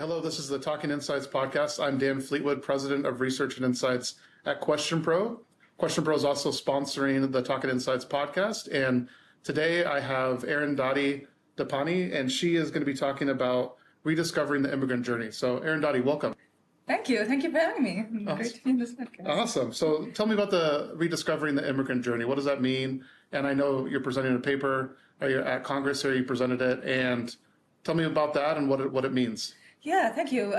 Hello, this is the Talking Insights podcast. I'm Dan Fleetwood, President of Research and Insights at Question Pro. Question Pro is also sponsoring the Talking Insights podcast. And today I have Arundati Dandapani, and she is going to be talking about rediscovering the immigrant journey. So Arundati, welcome. Thank you. Thank you for having me. Awesome. Great to be in this podcast. Awesome. So tell me about the rediscovering the immigrant journey. What does that mean? And I know you're presenting a paper at Congress here, you presented it. And tell me about that and what it means. Yeah, thank you.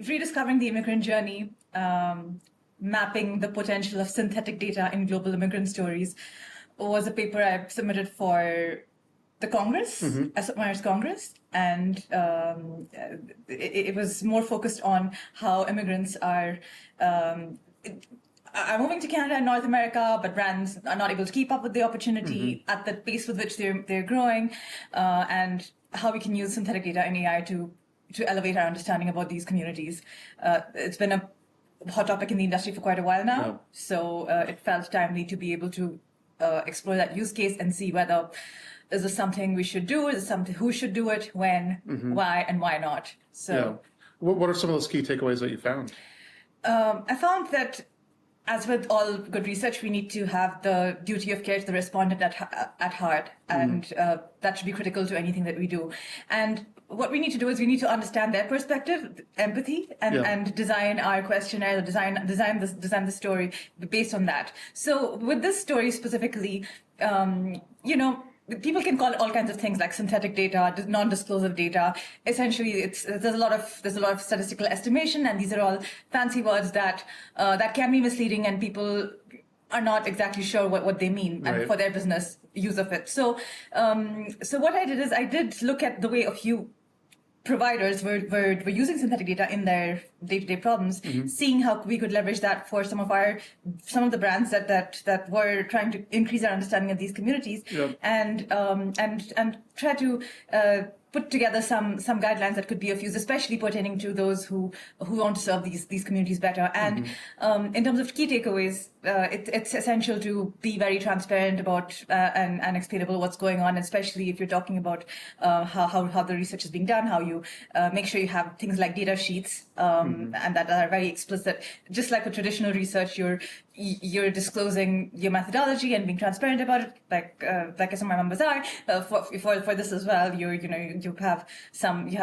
Rediscovering the Immigrant Journey, mapping the potential of synthetic data in global immigrant stories was a paper I submitted for the Congress, Myers Congress, and it was more focused on how immigrants are moving to Canada and North America, but brands are not able to keep up with the opportunity at the pace with which they're growing, and how we can use synthetic data and AI to elevate our understanding about these communities. It's been a hot topic in the industry for quite a while now, so it felt timely to be able to explore that use case and see whether is this something we should do, is it something who should do it, when, why, and why not. So, what are some of those key takeaways that you found? I found that, as with all good research, we need to have the duty of care to the respondent at heart, and that should be critical to anything that we do. And what we need to do is we need to understand their perspective, empathy, and design our questionnaire, design the story based on that. So with this story specifically, people can call it all kinds of things like synthetic data, non-disclosive data. Essentially, there's a lot of statistical estimation, and these are all fancy words that can be misleading, and people are not exactly sure what they mean and for their business use of it. So what I did is I did look at the way a few providers were using synthetic data in their day-to-day problems, seeing how we could leverage that for some of the brands that were trying to increase our understanding of these communities, and try to put together some guidelines that could be of use, especially pertaining to those who want to serve these communities better. And in terms of key takeaways, it's essential to be very transparent about and explainable what's going on, especially if you're talking about how the research is being done, how you make sure you have things like data sheets and that are very explicit. Just like with traditional research, you're disclosing your methodology and being transparent about it, like some of my members are. For this as well, you have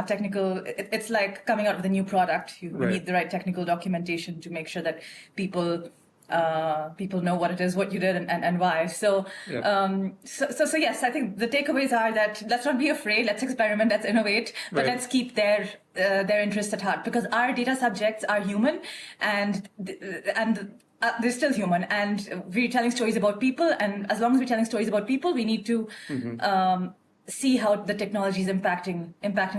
technical. It's like coming out with a new product. You need the right technical documentation to make sure that people know what it is, what you did, and why. So yes, I think the takeaways are that let's not be afraid, let's experiment, let's innovate, but let's keep their interest at heart, because our data subjects are human, and they're still human, and we're telling stories about people, and as long as we're telling stories about people, we need to see how the technology is impacting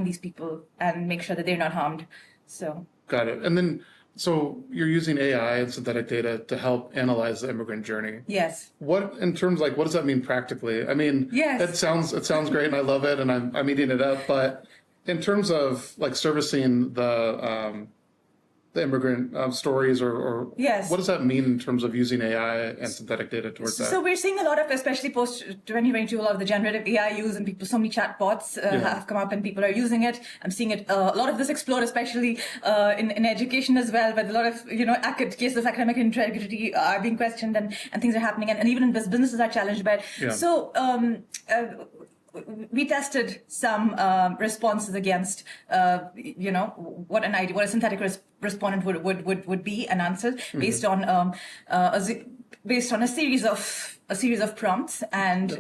these people and make sure that they're not harmed. So got it. And then, so you're using AI and synthetic data to help analyze the immigrant journey. Yes. What, in terms what does that mean practically? I mean, it sounds great, and I love it, and I'm eating it up. But in terms of servicing the immigrant stories, or what does that mean in terms of using AI and synthetic data towards that? So we're seeing a lot of, especially post 2022, a lot of the generative AI use, and so many chatbots have come up and people are using it. I'm seeing it, a lot of this explode, especially in education as well, but a lot of cases of academic integrity are being questioned, and things are happening, and even in businesses are challenged by it. So we tested some responses against, what a synthetic respondent would be, and answers based on a series of prompts, and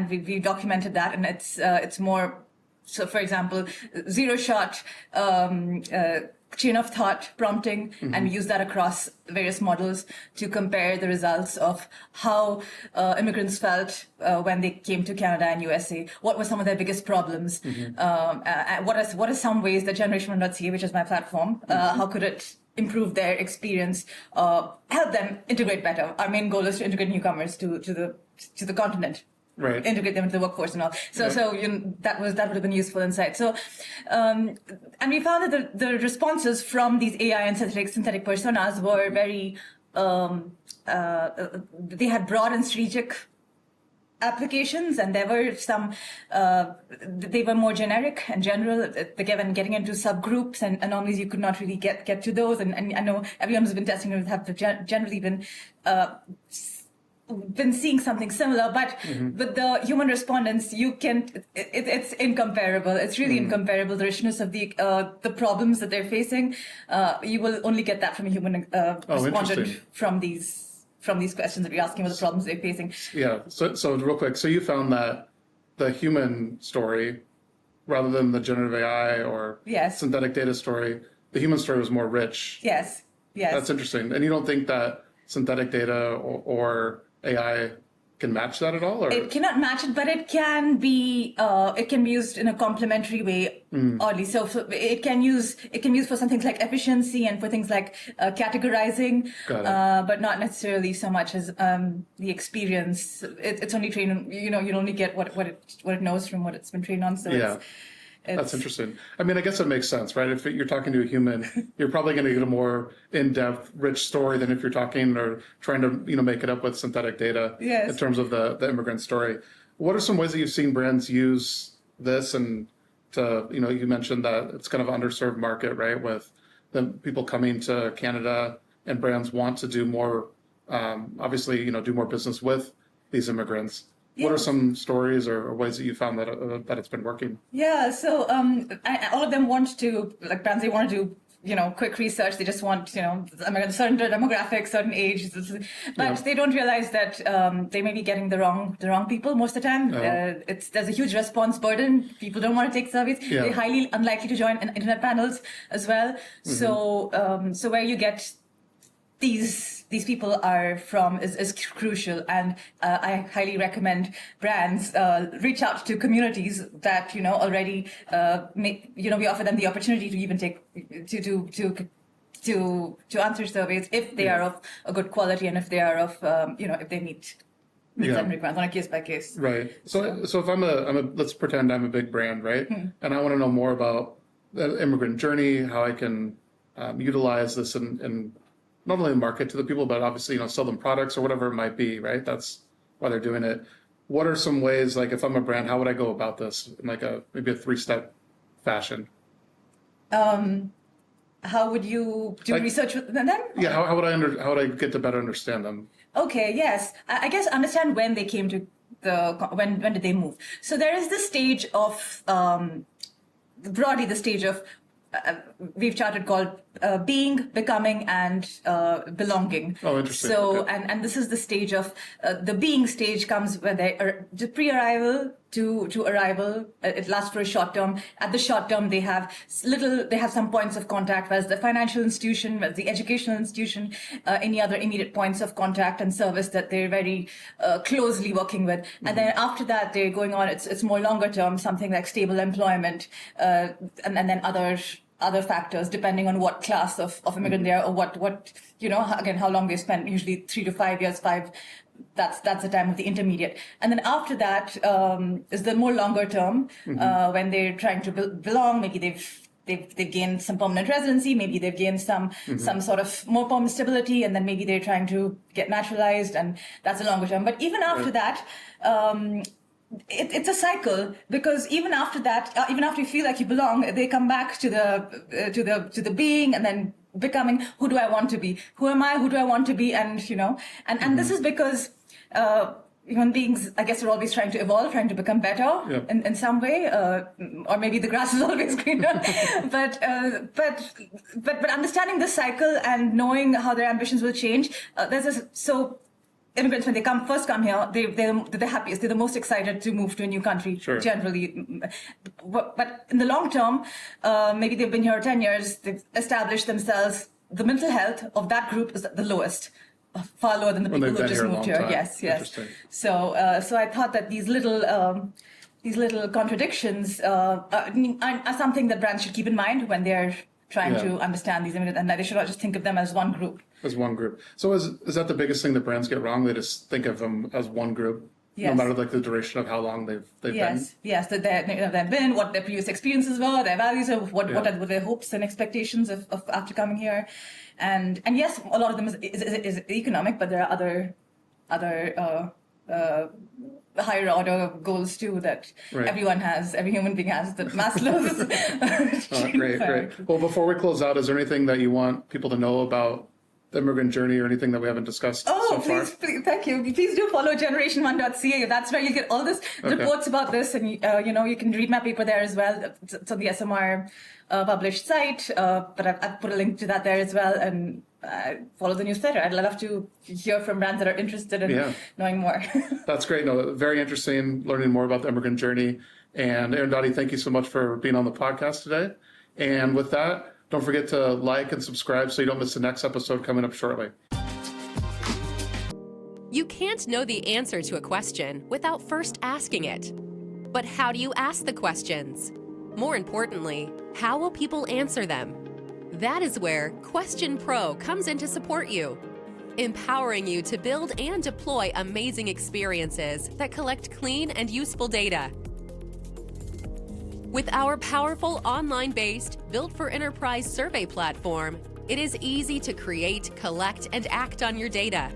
we documented that, and it's more. So, for example, zero-shot chain of thought prompting, and we use that across various models to compare the results of how immigrants felt when they came to Canada and USA. What were some of their biggest problems? What are some ways that Generation1.ca, which is my platform, how could it improve their experience, help them integrate better? Our main goal is to integrate newcomers to the continent. Integrate them into the workforce and all. So that would have been useful insight. So, and we found that the responses from these AI and synthetic personas were very, they had broad and strategic applications, and there were some, they were more generic and general. Again, getting into subgroups and anomalies, you could not really get to those. And I know everyone who's been testing it have generally been seeing something similar, but with the human respondents, you can, it's incomparable. It's really incomparable. The richness of the problems that they're facing, you will only get that from a human respondent from these questions that we're asking about the problems they're facing. Yeah. So real quick, so you found that the human story, rather than the generative AI or synthetic data story, the human story was more rich. Yes. That's interesting. And you don't think that synthetic data or AI can match that at all? Or? It cannot match it, but it can be used in a complementary way. Oddly, so it can use for some things like efficiency and for things like categorizing, but not necessarily so much as the experience. It's only trained on, you only get what it knows from what it's been trained on. So that's interesting. I mean, I guess it makes sense, right? If you're talking to a human, you're probably going to get a more in-depth, rich story than if you're talking or trying to, make it up with synthetic data in terms of the immigrant story. What are some ways that you've seen brands use this and to, you mentioned that it's kind of an underserved market, right? With the people coming to Canada and brands want to do more, obviously, do more business with these immigrants. What are some stories or ways that you found that it's been working? Yeah, so all of them want to, like brands, they want to do, quick research. They just want, certain demographics, certain age, but they don't realize that they may be getting the wrong people most of the time. There's a huge response burden. People don't want to take surveys. They're highly unlikely to join internet panels as well. So where you get these people are from is crucial, and I highly recommend brands reach out to communities that already we offer them the opportunity to even take to answer surveys if they are of a good quality and if they are of if they meet and requirements on a case by case. Right. So if I'm a let's pretend I'm a big brand, right, and I want to know more about the immigrant journey, how I can utilize this and not only market to the people, but obviously, sell them products or whatever it might be, right? That's why they're doing it. What are some ways, like if I'm a brand, how would I go about this in like maybe a 3-step fashion? How would you do research with them? Yeah, how would I get to better understand them? Okay, yes. I guess understand when they came to when did they move? So there is this stage of, broadly the stage of, we've charted called being, becoming, and belonging. Oh, interesting. So, and this is the stage of the being stage comes when they are pre-arrival to arrival. It lasts for a short term. At the short term, they have some points of contact, whereas the financial institution, whereas the educational institution, any other immediate points of contact and service that they're very closely working with. And then after that, they're going on. It's more longer term, something like stable employment, and then other factors depending on what class of immigrant they are, or what again, how long they spend, usually 3 to 5 years, that's the time of the intermediate. And then after that is the more longer term, when they're trying to belong. Maybe they've gained some permanent residency, maybe they've gained some sort of more permanent stability, and then maybe they're trying to get naturalized, and that's a longer term. But even after that, it's a cycle, because even after that, even after you feel like you belong, they come back to the being, and then becoming. Who do I want to be? Who am I? Who do I want to be? And and this is because human beings, I guess, are always trying to evolve, trying to become better in some way, or maybe the grass is always greener. but understanding this cycle and knowing how their ambitions will change, immigrants, when they first come here, they're the happiest. They're the most excited to move to a new country, generally. But in the long term, maybe they've been here 10 years, they've established themselves. The mental health of that group is the lowest, far lower than the people who just moved here. Yes. So I thought that these little contradictions are something that brands should keep in mind when they're trying to understand these immigrants, and that they should not just think of them as one group. As one group. So is that the biggest thing that brands get wrong? They just think of them as one group, no matter like the duration of how long they've been? Yes, that they've been, what their previous experiences were, their values, what are their hopes and expectations of after coming here. And yes, a lot of them is economic, but there are other higher order goals too that Right. everyone has, every human being has, that Maslow's. Great. Well, before we close out, is there anything that you want people to know about the Immigrant Journey or anything that we haven't discussed so far? Please, thank you. Please do follow generation1.ca. That's where you get all this reports about this, and you can read my paper there as well. It's on the SMR published site, but I've put a link to that there as well, and follow the newsletter. I'd love to hear from brands that are interested in knowing more. That's great. No, very interesting learning more about the Immigrant Journey. And Arundati, thank you so much for being on the podcast today. And with that, don't forget to like and subscribe so you don't miss the next episode coming up shortly. You can't know the answer to a question without first asking it. But how do you ask the questions? More importantly, how will people answer them? That is where Question Pro comes in to support you, empowering you to build and deploy amazing experiences that collect clean and useful data. With our powerful online-based, built-for-enterprise survey platform, it is easy to create, collect, and act on your data.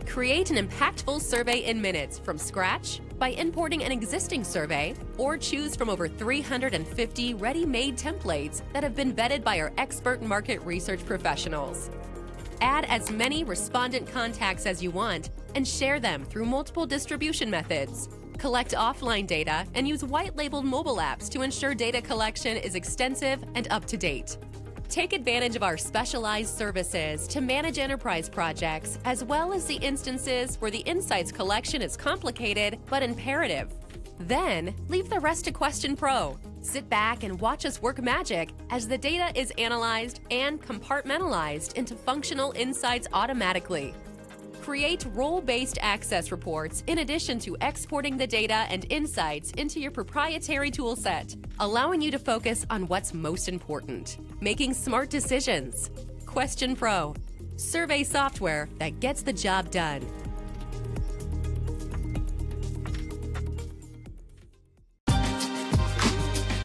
Create an impactful survey in minutes from scratch by importing an existing survey, or choose from over 350 ready-made templates that have been vetted by our expert market research professionals. Add as many respondent contacts as you want and share them through multiple distribution methods. Collect offline data and use white-labeled mobile apps to ensure data collection is extensive and up-to-date. Take advantage of our specialized services to manage enterprise projects, as well as the instances where the insights collection is complicated but imperative. Then, leave the rest to Question Pro. Sit back and watch us work magic as the data is analyzed and compartmentalized into functional insights automatically. Create role-based access reports in addition to exporting the data and insights into your proprietary toolset, allowing you to focus on what's most important, making smart decisions. Question Pro, survey software that gets the job done.